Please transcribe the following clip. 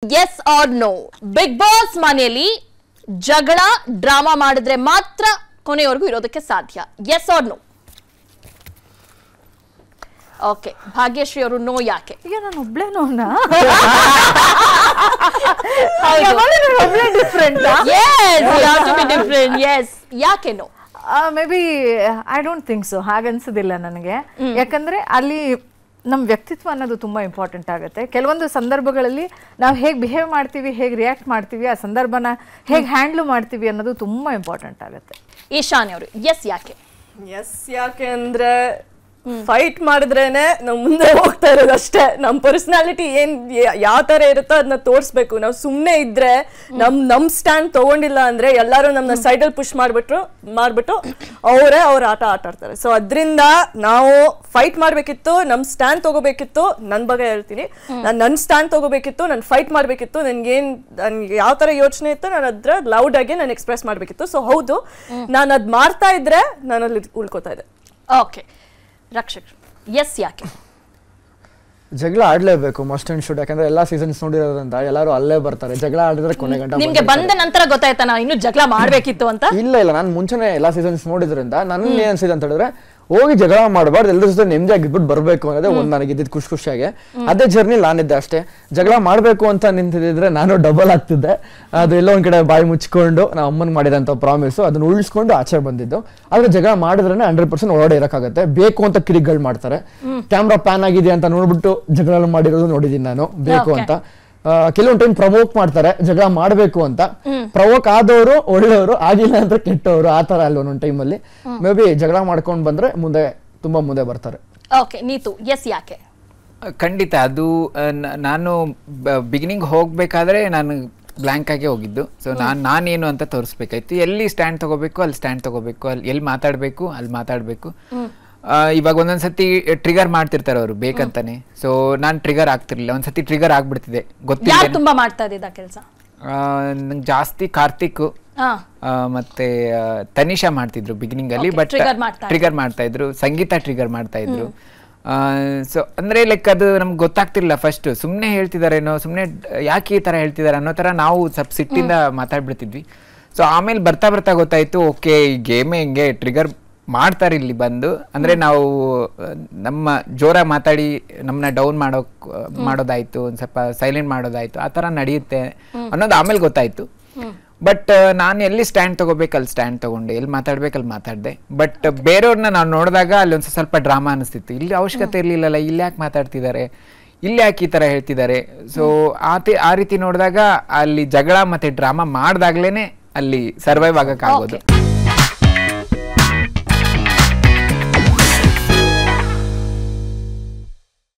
Yes or no? Big Boss ಮನೆಯಲ್ಲಿ ಜಗಳ drama ಮಾಡಿದ್ರೆ ಮಾತ್ರ ಕೊನೆಯವರೆಗೂ ಇರೋದಕ್ಕೆ ಸಾಧ್ಯ. Yes or no? Okay, Bhagyashree ಅವರು ನೋ ಯಾಕೆ? ಈಗ ನಾನು ಒಬ್ಳೆ ನೋನಾ? Different. Yes, you have to be different. Yes. ಯಾಕೆ no? Maybe I don't think so. ಹಾಗನ್ಸೋದಿಲ್ಲ ನನಗೆ. ಯಾಕಂದ್ರೆ ಅಲ್ಲಿ ನಮ್ಮ ವ್ಯಕ್ತಿತ್ವ ಅನ್ನೋದು ತುಂಬಾ ಇಂಪಾರ್ಟೆಂಟ್ ಆಗುತ್ತೆ. ಕೆಲವೊಂದು ಸಂದರ್ಭಗಳಲ್ಲಿ ನಾವು ಹೇಗೆ ಬಿಹೇವ್ ಮಾಡ್ತೀವಿ, ಹೇಗೆ ರಿಯಾಕ್ಟ್ ಮಾಡ್ತೀವಿ, ಆ ಸಂದರ್ಭನ ಹೇಗೆ ಹ್ಯಾಂಡ್ಲ್ ಮಾಡ್ತೀವಿ ಅನ್ನೋದು ತುಂಬಾ ಇಂಪಾರ್ಟೆಂಟ್ ಆಗುತ್ತೆ. ಈಶಾನಿ ಅವರು ಎಸ್ ಯಾಕೆ? ಎಸ್ ಯಾಕೆ ಅಂದ್ರೆ ಫೈಟ್ ಮಾಡಿದ್ರೇನೆ ನಾವು ಮುಂದೆ ಹೋಗ್ತಾ ಇರೋದು ಅಷ್ಟೇ. ನಮ್ಮ ಪರ್ಸನಾಲಿಟಿ ಏನ್ ಯಾವ ತರ ಇರುತ್ತೋ ಅದನ್ನ ತೋರಿಸ್ಬೇಕು. ನಾವು ಸುಮ್ಮನೆ ಇದ್ರೆ ನಮ್ ಸ್ಟ್ಯಾಂಡ್ ತಗೊಂಡಿಲ್ಲ ಅಂದ್ರೆ ಎಲ್ಲರೂ ನಮ್ಮನ್ನ ಸೈಡಲ್ಲಿ ಪುಷ್ ಮಾಡ್ಬಿಟ್ಟು ಅವ್ರ ಆಟ ಆಡ್ತಾರೆ. ಸೊ ಅದರಿಂದ ನಾವು ಫೈಟ್ ಮಾಡ್ಬೇಕಿತ್ತು, ನಮ್ ಸ್ಟ್ಯಾಂಡ್ ತಗೋಬೇಕಿತ್ತು. ನನ್ ಬಗ್ಗೆ ಹೇಳ್ತೀನಿ, ನನ್ ಸ್ಟ್ಯಾಂಡ್ ತಗೋಬೇಕಿತ್ತು, ನಾನು ಫೈಟ್ ಮಾಡ್ಬೇಕಿತ್ತು. ನನ್ಗೆ ಯಾವ ತರ ಯೋಚನೆ ಇತ್ತು ನಾನು ಅದ್ರ ಲೌಡ್ ಆಗಿ ನಾನು ಎಕ್ಸ್ಪ್ರೆಸ್ ಮಾಡ್ಬೇಕಿತ್ತು. ಸೊ ಹೌದು, ನಾನು ಅದ್ ಮಾಡ್ತಾ ಇದ್ರೆ ನಾನು ಅಲ್ಲಿ ಉಳ್ಕೋತಾ ಇದ್ದೆ. ಓಕೆ, ರಕ್ಷಕ್ ಎಸ್ ಯಾಕೆ? ಜಗಳ ಆಡ್ಲೇಬೇಕು, ಮಸ್ಟ್ ಅಂಡ್ ಶುಡ್. ಯಾಕಂದ್ರೆ ಎಲ್ಲಾ ಸೀಸನ್ಸ್ ನೋಡಿರೋದ್ರಿಂದ ಎಲ್ಲರೂ ಅಲ್ಲೇ ಬರ್ತಾರೆ. ಜಗಳ ಆಡಿದ್ರೆ ಕೊನೆ ಗಂಟೆ. ನಿಮ್ಗೆ ಬಂದ ನಂತರ ಗೊತ್ತಾಯ್ತಾ ನಾವು ಇನ್ನು ಜಗಳ ಮಾಡ್ಬೇಕಿತ್ತು ಅಂತ? ಇಲ್ಲ, ನಾನು ಮುಂಚೆನೆ ಎಲ್ಲಾ ಸೀಸನ್ಸ್ ನೋಡಿದ್ರಿಂದ ನನ್ಗೆ ಏನ್ ಅನ್ಸಿದೆ ಅಂತ ಹೇಳಿದ್ರೆ, ಹೋಗಿ ಜಗಳ ಮಾಡಬಾರ್ದು, ಎಲ್ಲರ ಜೊತೆ ನೆಮ್ಮದಿಯಾಗಿದ್ಬಿಟ್ಟು ಬರ್ಬೇಕು ಅನ್ನೋದೇ ಒಂದು ನನಗೆ ಇದ್ದಿದ್ದು ಖುಷಿಯಾಗಿ. ಅದೇ ಜರ್ನಿ ನಾನಿದ್ದೆ ಅಷ್ಟೇ. ಜಗಳ ಮಾಡ್ಬೇಕು ಅಂತ ನಿಂತಿದ್ರೆ ನಾನು ಡಬಲ್ ಆಗ್ತಿದ್ದೆ. ಅದು ಎಲ್ಲೋ ಒಂದ್ ಕಡೆ ಬಾಯಿ ಮುಚ್ಕೊಂಡು ನಾವು ಅಮ್ಮನ್ ಮಾಡಿದಂತ ಪ್ರಾಮಿಸ್ ಅದನ್ನ ಉಳಿಸ್ಕೊಂಡು ಆಚೆ ಬಂದಿದ್ದು. ಆದ್ರೆ ಜಗಳ ಮಾಡಿದ್ರೆ 100% ಹೊರಡೆ ಇರಕ್ಕಾಗತ್ತೆ. ಬೇಕು ಅಂತ ಕಿರಿಗಳು ಮಾಡ್ತಾರೆ. ಕ್ಯಾಮ್ರಾ ಪ್ಯಾನ್ ಆಗಿದೆ ಅಂತ ನೋಡ್ಬಿಟ್ಟು ಜಗಳ ಮಾಡಿರೋದು ನೋಡಿದೀನಿ ನಾನು, ಬೇಕು ಅಂತ. ಕೆಲವೊಂದು ಟೈಮ್ ಪ್ರವೋಕ್ ಮಾಡ್ತಾರೆ ಜಗಳ ಮಾಡ್ಬೇಕು ಅಂತ. ಪ್ರವೋಕ್ ಆದವರು ಒಳ್ಳೆಯವರು, ಆಗಿಲ್ಲ ಅಂದ್ರೆ ಕೆಟ್ಟವರು, ಆ ತರ ಅಲ್ಲ ಒಂದೊಂದು ಟೈಮ್ ಅಲ್ಲಿ. ಮೇ ಬಿ ಜಗಳ ಮಾಡ್ಕೊಂಡು ಬಂದ್ರೆ ತುಂಬಾ ಮುಂದೆ ಬರ್ತಾರೆ. ಓಕೆ, ನೀತು ಎಸ್ ಯಾಕೆ? ಖಂಡಿತ ಅದು ನಾನು ಬಿಗಿನಿಂಗ್ ಹೋಗ್ಬೇಕಾದ್ರೆ ನಾನು ಬ್ಲ್ಯಾಂಕ್ ಆಗಿ ಹೋಗಿದ್ದು. ಸೊ ನಾನೇನು ಅಂತ ತೋರಿಸ್ಬೇಕಾಯ್ತು. ಎಲ್ಲಿ ಸ್ಟ್ಯಾಂಡ್ ತಗೋಬೇಕು ಅಲ್ಲಿ ಸ್ಟ್ಯಾಂಡ್ ತಗೋಬೇಕು, ಅಲ್ಲಿ ಎಲ್ಲಿ ಮಾತಾಡ್ಬೇಕು ಅಲ್ಲಿ ಮಾತಾಡ್ಬೇಕು. ಇವಾಗ ಒಂದೊಂದ್ಸತಿ ಟ್ರಿಗರ್ ಮಾಡ್ತಿರ್ತಾರೆ ಅವರು ಬೇಕಂತಾನೆ. ಸೊ ನಾನ್ ಟ್ರಿಗರ್ ಆಗ್ತಿರ್ಲಿಲ್ಲ, ಒಂದ್ಸತಿ ಟ್ರಿಗರ್ ಆಗ್ಬಿಡ್ತಿದೆ. ಗೊತ್ತಿಲ್ಲ ತುಂಬಾ ಮಾಡ್ತಾ ಇದ್ದ ಕೆಲಸ. ನಂಗೆ ಜಾಸ್ತಿ ಕಾರ್ತಿಕ್ ಮತ್ತೆ ತನಿಷಾ ಮಾಡ್ತಿದ್ರು ಬಿಗಿನಿಂಗ್ ಅಲ್ಲಿ. ಬಟ್ ಟ್ರಿಗರ್ ಮಾಡ್ತಾ ಇದ್ರು, ಸಂಗೀತ ಟ್ರಿಗರ್ ಮಾಡ್ತಾ ಇದ್ರು. ಸೊ ಅಂದ್ರೆ ಲೈಕ್ ಅದು ನಮ್ಗೆ ಗೊತ್ತಾಗ್ತಿರ್ಲಿಲ್ಲ ಫಸ್ಟ್. ಸುಮ್ನೆ ಹೇಳ್ತಿದಾರೇನೋ, ಸುಮ್ನೆ ಯಾಕೆ ಈ ತರ ಹೇಳ್ತಿದಾರೆ ಅನ್ನೋ ತರ ನಾವು ಸ್ವಲ್ಪ ಸಿಟ್ಟಿಂದ ಮಾತಾಡ್ಬಿಡ್ತಿದ್ವಿ. ಸೊ ಆಮೇಲೆ ಬರ್ತಾ ಬರ್ತಾ ಗೊತ್ತಾಯ್ತು, ಓಕೆ ಈ ಗೇಮೇ ಹಿಂಗೆ ಟ್ರಿಗರ್ ಮಾಡ್ತಾರೆ ಇಲ್ಲಿ ಬಂದು. ಅಂದ್ರೆ ನಾವು ನಮ್ಮ ಜೋರ ಮಾತಾಡಿ ನಮ್ಮನ್ನ ಡೌನ್ ಮಾಡೋದಾಯ್ತು, ಒಂದ್ ಸ್ವಲ್ಪ ಸೈಲೆಂಟ್ ಮಾಡೋದಾಯ್ತು, ಆ ತರ ನಡೆಯುತ್ತೆ ಅನ್ನೋದು ಆಮೇಲೆ ಗೊತ್ತಾಯ್ತು. ಬಟ್ ನಾನು ಎಲ್ಲಿ ಸ್ಟ್ಯಾಂಡ್ ತಗೋಬೇಕು ಅಲ್ಲಿ ಸ್ಟ್ಯಾಂಡ್ ತಗೊಂಡೆ, ಎಲ್ಲಿ ಮಾತಾಡ್ಬೇಕು ಅಲ್ಲಿ ಮಾತಾಡ್ದೆ. ಬಟ್ ಬೇರೆಯವ್ರನ್ನ ನಾವು ನೋಡಿದಾಗ ಅಲ್ಲಿ ಒಂದ್ ಸ್ವಲ್ಪ ಡ್ರಾಮಾ ಅನಿಸ್ತಿತ್ತು. ಇಲ್ಲಿ ಅವಶ್ಯಕತೆ ಇರ್ಲಿಲ್ಲಲ್ಲ, ಇಲ್ಲಿ ಯಾಕೆ ಮಾತಾಡ್ತಿದ್ದಾರೆ, ಇಲ್ಲಿ ಯಾಕೆ ಈ ತರ ಹೇಳ್ತಿದ್ದಾರೆ. ಸೊ ಆ ರೀತಿ ನೋಡಿದಾಗ ಅಲ್ಲಿ ಜಗಳ ಮತ್ತೆ ಡ್ರಾಮಾ ಮಾಡ್ದಾಗ್ಲೇನೆ ಅಲ್ಲಿ ಸರ್ವೈವ್ ಆಗಕ್ಕಾಗೋದು.